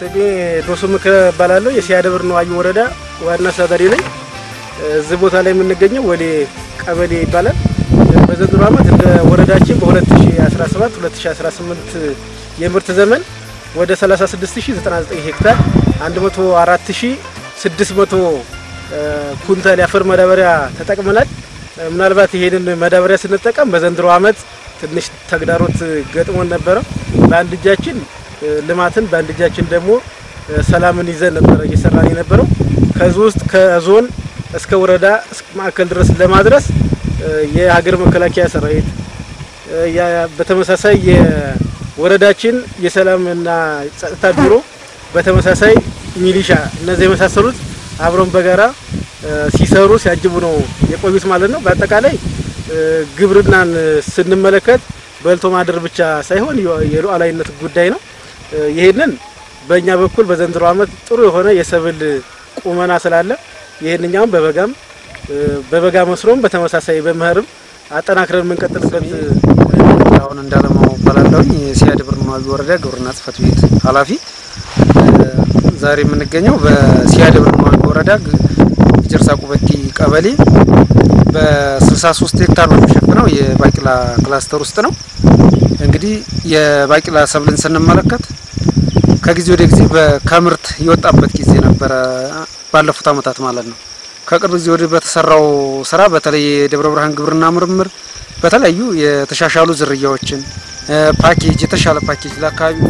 ስሜ ዶሱም ከባላለው የሲያደብር ነው አዩ ወረዳ ዋና አስተዳዳሪ ነኝ። እዚህ ቦታ ላይ የምንገኘው ወሌ ቀበሌ ይባላል። በዘንድሮ ዓመት እንደ ወረዳችን በ2017 2018 የምርት ዘመን ወደ 36099 ሄክታር 104600 ኩንታል ያፈር ማዳበሪያ ተጠቅመናል። ምናልባት ይሄንን ማዳበሪያ ስንጠቀም በዘንድሮ ዓመት ትንሽ ተግዳሮት ገጥሞን ነበር። በአንድ እጃችን ልማትን በአንድ እጃችን ደግሞ ሰላምን ይዘን ነበር እየሰራን የነበረው። ከዚህ ውስጥ ከዞን እስከ ወረዳ እስከ ማዕከል ድረስ ለማድረስ የሀገር መከላከያ ሰራዊት በተመሳሳይ የወረዳችን የሰላምና ጸጥታ ቢሮ በተመሳሳይ ሚሊሻ እነዚህ የመሳሰሉት አብረን በጋራ ሲሰሩ ሲያጅቡ ነው የቆዩት ማለት ነው። በአጠቃላይ ግብርናን ስንመለከት በልቶ ማደር ብቻ ሳይሆን የሉዓላዊነት ጉዳይ ነው። ይሄንን በእኛ በኩል በዘንድሮ ዓመት ጥሩ የሆነ የሰብል ቁመና ስላለ ይሄንኛው በበጋ መስሮም በተመሳሳይ በመኸርም አጠናክረን የምንቀጥልበት አሁን እንዳለማው ባላለው የሲያደብር ነው ወረዳ ግብርና ጽሕፈት ቤት ኃላፊ ዛሬ የምንገኘው በሲያደብር ነው ወረዳ ጀርሳ ቁበቲ ቀበሌ በ63 ሄክታር በሚሸፍነው የባቂላ ክላስተር ውስጥ ነው። እንግዲህ የባቂላ ሰብልን ስንመለከት ከጊዜ ወደ ጊዜ በከምርት ይወጣበት ጊዜ ነበር ባለፉት አመታት ማለት ነው። ከቅርብ ጊዜ ወደ በተሰራው ስራ በተለይ የደብረ ብርሃን ግብርና ምርምር በተለያዩ የተሻሻሉ ዝርያዎችን ፓኬጅ የተሻለ ፓኬጅ ለአካባቢው